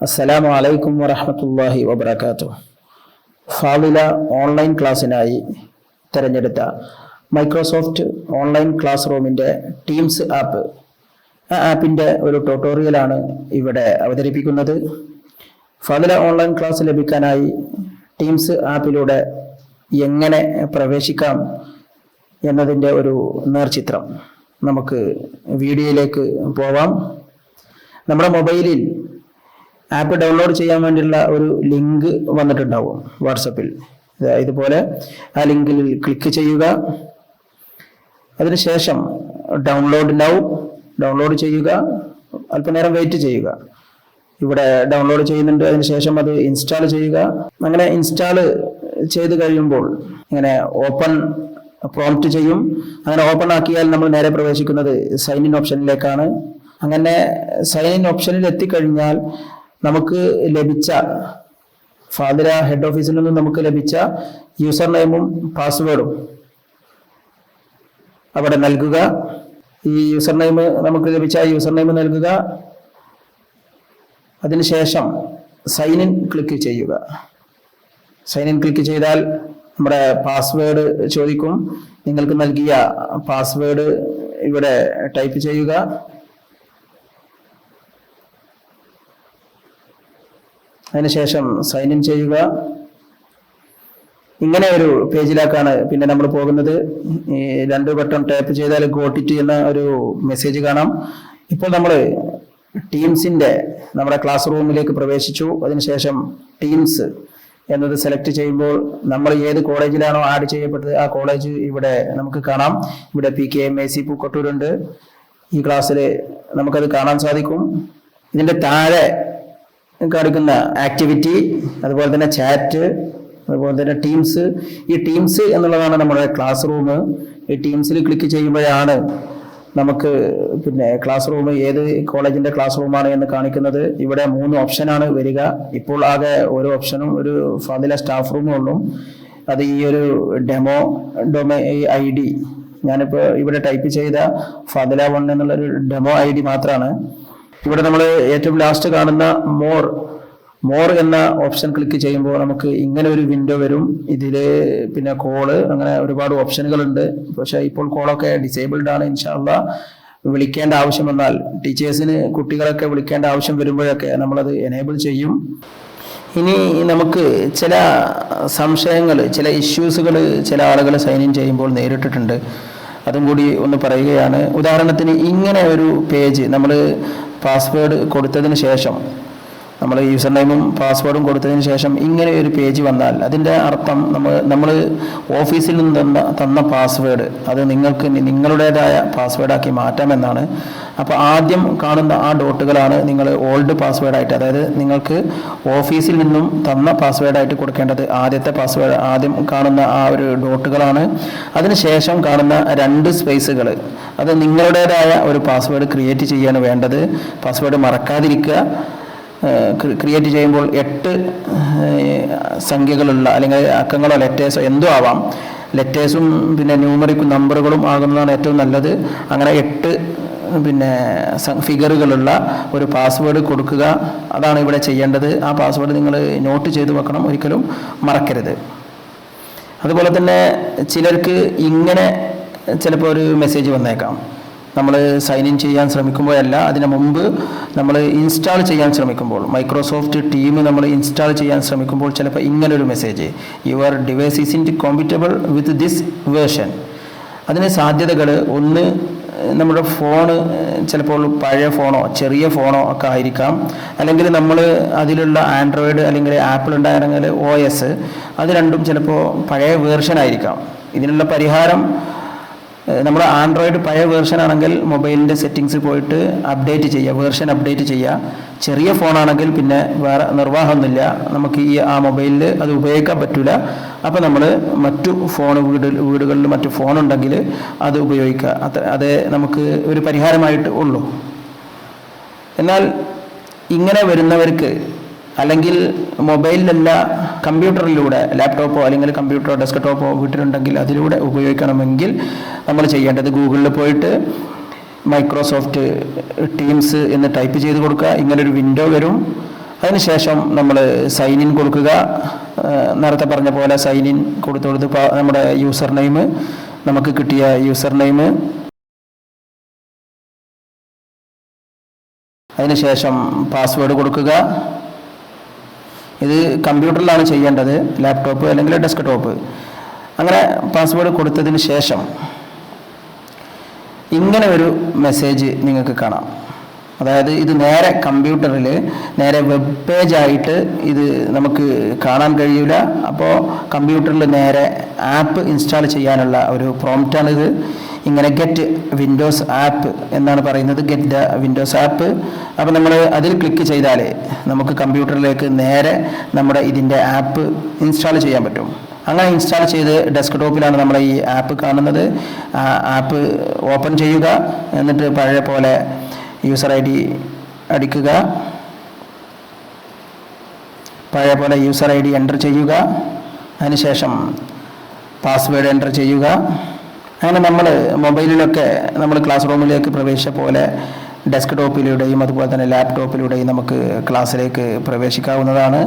അസ്സലാമു അലൈക്കും വറഹ്മത്തുള്ളാഹി വബറകാതുഹു. ഫാളില ഓൺലൈൻ ക്ലാസ്സിനായി തിരഞ്ഞെടുത്ത മൈക്രോസോഫ്റ്റ് ഓൺലൈൻ ക്ലാസ് റൂമിൻ്റെ ടീംസ് ആപ്പ്, ആ ആപ്പിൻ്റെ ഒരു ട്യൂട്ടോറിയലാണ് ഇവിടെ അവതരിപ്പിക്കുന്നത്. ഫാളില ഓൺലൈൻ ക്ലാസ് ലഭിക്കാനായി ടീംസ് ആപ്പിലൂടെ എങ്ങനെ പ്രവേശിക്കാം എന്നതിൻ്റെ ഒരു നേർചിത്രം നമുക്ക് വീഡിയോയിലേക്ക് പോവാം. നമ്മുടെ മൊബൈലിൽ ആപ്പ് ഡൗൺലോഡ് ചെയ്യാൻ വേണ്ടിയുള്ള ഒരു ലിങ്ക് വന്നിട്ടുണ്ടാവും വാട്സപ്പിൽ. ഇതുപോലെ ആ ലിങ്കിൽ ക്ലിക്ക് ചെയ്യുക. അതിനുശേഷം ഡൗൺലോഡ് ചെയ്യുക. അല്പനേരം വെയിറ്റ് ചെയ്യുക. ഇവിടെ ഡൗൺലോഡ് ചെയ്യുന്നുണ്ട്. അതിനുശേഷം അത് ഇൻസ്റ്റാൾ ചെയ്യുക. അങ്ങനെ ഇൻസ്റ്റാൾ ചെയ്ത് കഴിയുമ്പോൾ ഇങ്ങനെ ഓപ്പൺ പ്രോംപ്റ്റ് ചെയ്യും. അങ്ങനെ ഓപ്പൺ ആക്കിയാൽ നമ്മൾ നേരെ പ്രവേശിക്കുന്നത് സൈൻ ഇൻ ഓപ്ഷനിലേക്കാണ്. അങ്ങനെ സൈൻ ഇൻ ഓപ്ഷനിൽ എത്തിക്കഴിഞ്ഞാൽ നമുക്ക് ലഭിച്ച ഫാളില ഹെഡ് ഓഫീസിൽ നിന്നും നമുക്ക് ലഭിച്ച യൂസർ നെയിമും പാസ്വേഡും അവിടെ നൽകുക. ഈ യൂസർ നെയിം നമുക്ക് ലഭിച്ച യൂസർ നെയിം നൽകുക. അതിനുശേഷം സൈൻ ഇൻ ക്ലിക്ക് ചെയ്യുക. സൈൻ ഇൻ ക്ലിക്ക് ചെയ്താൽ നമ്മുടെ പാസ്വേഡ് ചോദിക്കും. നിങ്ങൾക്ക് നൽകിയ പാസ്വേഡ് ഇവിടെ ടൈപ്പ് ചെയ്യുക. അതിനുശേഷം സൈൻ ഇൻ ചെയ്യുക. ഇങ്ങനെ ഒരു പേജിലേക്കാണ് പിന്നെ നമ്മൾ പോകുന്നത്. ഈ 2 ബട്ടൺ ടാപ്പ് ചെയ്താൽ ഗോട്ട് ഇറ്റ് എന്ന ഒരു മെസ്സേജ് കാണാം. ഇപ്പോൾ നമ്മൾ ടീംസിന്റെ നമ്മുടെ ക്ലാസ് റൂമിലേക്ക് പ്രവേശിച്ചു. അതിനുശേഷം ടീംസ് എന്നത് സെലക്ട് ചെയ്യുമ്പോൾ നമ്മൾ ഏത് കോളേജിലാണോ ആഡ് ചെയ്യപ്പെട്ടത് ആ കോളേജ് ഇവിടെ നമുക്ക് കാണാം. ഇവിടെ PKMAC പൂക്കട്ടൂരുണ്ട്. ഈ ക്ലാസ്സിൽ നമുക്കത് കാണാൻ സാധിക്കും. ഇതിന്റെ താഴെ കാണിക്കുന്ന ആക്ടിവിറ്റി, അതുപോലെ തന്നെ ചാറ്റ്, അതുപോലെ തന്നെ ടീംസ്. ഈ ടീംസ് എന്നുള്ളതാണ് നമ്മുടെ ക്ലാസ് റൂം. ഈ ടീംസിൽ ക്ലിക്ക് ചെയ്യുമ്പോഴാണ് നമുക്ക് പിന്നെ ക്ലാസ് റൂം ഏത് കോളേജിന്റെ ക്ലാസ് റൂമാണ് എന്ന് കാണിക്കുന്നത്. ഇവിടെ 3 ഓപ്ഷനാണ് വരിക. ഇപ്പോൾ ആകെ ഒരു ഓപ്ഷനും ഒരു ഫാളില സ്റ്റാഫ് റൂമും ഉള്ളൂ. അത് ഈ ഒരു ID ഞാനിപ്പോൾ ഇവിടെ ടൈപ്പ് ചെയ്ത ഫാളില 1 എന്നുള്ളൊരു ഡെമോ ID മാത്രമാണ്. ഇവിടെ നമ്മൾ ഏറ്റവും ലാസ്റ്റ് കാണുന്ന മോർ എന്ന ഓപ്ഷൻ ക്ലിക്ക് ചെയ്യുമ്പോൾ നമുക്ക് ഇങ്ങനെ ഒരു വിൻഡോ വരും. ഇതില് പിന്നെ കോള്, അങ്ങനെ ഒരുപാട് ഓപ്ഷനുകൾ ഉണ്ട്. പക്ഷെ ഇപ്പോൾ കോളൊക്കെ ഡിസേബിൾഡ് ആണ്. ഇൻഷാ അല്ലാഹ് വിളിക്കേണ്ട ആവശ്യം വന്നാൽ, ടീച്ചേഴ്സിന് കുട്ടികളൊക്കെ വിളിക്കേണ്ട ആവശ്യം വരുമ്പോഴൊക്കെ നമ്മളത് എനേബിൾ ചെയ്യും. ഇനി നമുക്ക് ചില സംശയങ്ങൾ, ചില ഇഷ്യൂസുകൾ ചില ആളുകൾ സൈൻ ഇൻ ചെയ്യുമ്പോൾ നേരിട്ടിട്ടുണ്ട്. അതും കൂടി ഒന്ന് പറയുകയാണ്. ഉദാഹരണത്തിന് ഇങ്ങനെ ഒരു പേജ് നമ്മൾ പാസ്വേഡ് കൊടുത്തതിന് ശേഷം, നമ്മൾ യൂസർ നെയിമും പാസ്വേഡും കൊടുത്തതിന് ശേഷം ഇങ്ങനെ ഒരു പേജ് വന്നാൽ അതിൻ്റെ അർത്ഥം നമ്മൾ ഓഫീസിൽ നിന്ന് തന്ന പാസ്വേഡ് അത് നിങ്ങൾക്ക് നിങ്ങളുടേതായ പാസ്വേഡാക്കി മാറ്റാമെന്നാണ്. അപ്പോൾ ആദ്യം കാണുന്ന ആ ഡോട്ടുകളാണ് നിങ്ങൾ ഓൾഡ് പാസ്വേഡായിട്ട്, അതായത് നിങ്ങൾക്ക് ഓഫീസിൽ നിന്നും തന്ന പാസ്വേഡായിട്ട് കൊടുക്കേണ്ടത്. ആദ്യത്തെ പാസ്വേഡ് ആദ്യം കാണുന്ന ആ ഒരു ഡോട്ടുകളാണ്. അതിനുശേഷം കാണുന്ന 2 സ്പേസുകൾ അത് നിങ്ങളുടേതായ ഒരു പാസ്വേഡ് ക്രിയേറ്റ് ചെയ്യാണ് വേണ്ടത്. പാസ്വേഡ് മറക്കാതിരിക്കുക. ക്രിയേറ്റ് ചെയ്യുമ്പോൾ 8 സംഖ്യകളുള്ള, അല്ലെങ്കിൽ അക്കങ്ങളോ ലെറ്റേഴ്സോ എന്തോ ആവാം, ലെറ്റേഴ്സും പിന്നെ ന്യൂമറിക്കും നമ്പറുകളും ആകുന്നതാണ് ഏറ്റവും നല്ലത്. അങ്ങനെ 8 പിന്നെ ഫിഗറുകളുള്ള ഒരു പാസ്വേഡ് കൊടുക്കുക. അതാണ് ഇവിടെ ചെയ്യേണ്ടത്. ആ പാസ്വേഡ് നിങ്ങൾ നോട്ട് ചെയ്ത് വെക്കണം, ഒരിക്കലും മറക്കരുത്. അതുപോലെ തന്നെ ചിലർക്ക് ഇങ്ങനെ ചിലപ്പോൾ ഒരു മെസ്സേജ് വന്നേക്കാം. നമ്മൾ സൈൻ ഇൻ ചെയ്യാൻ ശ്രമിക്കുമ്പോഴല്ല, അതിന് മുമ്പ് നമ്മൾ ഇൻസ്റ്റാൾ ചെയ്യാൻ ശ്രമിക്കുമ്പോൾ, മൈക്രോസോഫ്റ്റ് ടീം നമ്മൾ ഇൻസ്റ്റാൾ ചെയ്യാൻ ശ്രമിക്കുമ്പോൾ ചിലപ്പോൾ ഇങ്ങനൊരു message, your device isn't compatible with this version. അതിന് സാധ്യതകൾ ഒന്ന്, നമ്മുടെ ഫോണ് ചിലപ്പോൾ പഴയ ഫോണോ ചെറിയ ഫോണോ ഒക്കെ ആയിരിക്കാം. അല്ലെങ്കിൽ നമ്മൾ അതിലുള്ള ആൻഡ്രോയിഡ് അല്ലെങ്കിൽ ആപ്പിൾ ഉണ്ടായിരുന്നെങ്കിൽ OS, അത് രണ്ടും ചിലപ്പോൾ പഴയ വേർഷൻ ആയിരിക്കാം. ഇതിനുള്ള പരിഹാരം, നമ്മുടെ ആൻഡ്രോയിഡ് പഴയ വേർഷൻ ആണെങ്കിൽ മൊബൈലിൻ്റെ സെറ്റിങ്സ് പോയിട്ട് അപ്ഡേറ്റ് ചെയ്യുക, വേർഷൻ അപ്ഡേറ്റ് ചെയ്യുക. ചെറിയ ഫോണാണെങ്കിൽ പിന്നെ വേറെ നിർവാഹമൊന്നുമില്ല, നമുക്ക് ആ മൊബൈലിൽ അത് ഉപയോഗിക്കാൻ പറ്റില്ല. അപ്പോൾ നമ്മൾ മറ്റു വീടുകളിൽ മറ്റു ഫോണുണ്ടെങ്കിൽ അത് ഉപയോഗിക്കുക. അതേ നമുക്ക് ഒരു പരിഹാരമായിട്ട് ഉള്ളൂ. എന്നാൽ ഇങ്ങനെ വരുന്നവർക്ക്, അല്ലെങ്കിൽ മൊബൈലിലല്ല കമ്പ്യൂട്ടറിലൂടെ, ലാപ്ടോപ്പോ അല്ലെങ്കിൽ കമ്പ്യൂട്ടറോ ഡെസ്ക്ടോപ്പോ വീട്ടിലുണ്ടെങ്കിൽ അതിലൂടെ ഉപയോഗിക്കണമെങ്കിൽ നമ്മൾ ചെയ്യേണ്ടത് ഗൂഗിളിൽ പോയിട്ട് മൈക്രോസോഫ്റ്റ് ടീംസ് എന്ന് ടൈപ്പ് ചെയ്ത് കൊടുക്കുക. ഇങ്ങനൊരു വിൻഡോ വരും. അതിനുശേഷം നമ്മൾ സൈൻ ഇൻ കൊടുക്കുക. നേരത്തെ പറഞ്ഞ പോലെ സൈൻ ഇൻ കൊടുത്ത് നമ്മുടെ യൂസർ നെയിം, നമുക്ക് കിട്ടിയ യൂസർ നെയിം, അതിനുശേഷം പാസ്വേഡ് കൊടുക്കുക. ഇത് കമ്പ്യൂട്ടറിലാണ് ചെയ്യേണ്ടത്, ലാപ്ടോപ്പ് അല്ലെങ്കിൽ ഡെസ്ക്ടോപ്പ്. അങ്ങനെ പാസ്വേഡ് കൊടുത്തതിന് ശേഷം ഇങ്ങനെ ഒരു മെസ്സേജ് നിങ്ങൾക്ക് കാണാം. അതായത് ഇത് നേരെ കമ്പ്യൂട്ടറിൽ നേരെ വെബ് പേജായിട്ട് ഇത് നമുക്ക് കാണാൻ കഴിയില്ല. അപ്പോൾ കമ്പ്യൂട്ടറിൽ നേരെ ആപ്പ് ഇൻസ്റ്റാൾ ചെയ്യാനുള്ള ഒരു പ്രോംപ്റ്റാണിത്. ഇങ്ങനെ ഗെറ്റ് വിൻഡോസ് ആപ്പ് എന്നാണ് പറയുന്നത്, ഗെറ്റ് ദ വിൻഡോസ് ആപ്പ്. അപ്പോൾ നമ്മൾ അതിൽ ക്ലിക്ക് ചെയ്താൽ നമുക്ക് കമ്പ്യൂട്ടറിലേക്ക് നേരെ നമ്മുടെ ഇതിൻ്റെ ആപ്പ് ഇൻസ്റ്റാൾ ചെയ്യാൻ പറ്റും. അങ്ങനെ ഇൻസ്റ്റാൾ ചെയ്ത് ഡെസ്ക്ടോപ്പിലാണ് നമ്മൾ ഈ ആപ്പ് കാണുന്നത്. ആ ആപ്പ് ഓപ്പൺ ചെയ്യുക. എന്നിട്ട് പഴയ പോലെ യൂസർ ഐ ഡി അടിക്കുക. പഴയ പോലെ യൂസർ ഐ ഡി എൻ്റർ ചെയ്യുക. അതിനുശേഷം പാസ്വേഡ് എൻ്റർ ചെയ്യുക. അങ്ങനെ നമ്മൾ മൊബൈലിലൊക്കെ നമ്മൾ ക്ലാസ് റൂമിലേക്ക് പ്രവേശിച്ച പോലെ ഡെസ്ക്ടോപ്പിലൂടെയും അതുപോലെ തന്നെ ലാപ്ടോപ്പിലൂടെയും നമുക്ക് ക്ലാസ്സിലേക്ക് പ്രവേശിക്കാവുന്നതാണ്.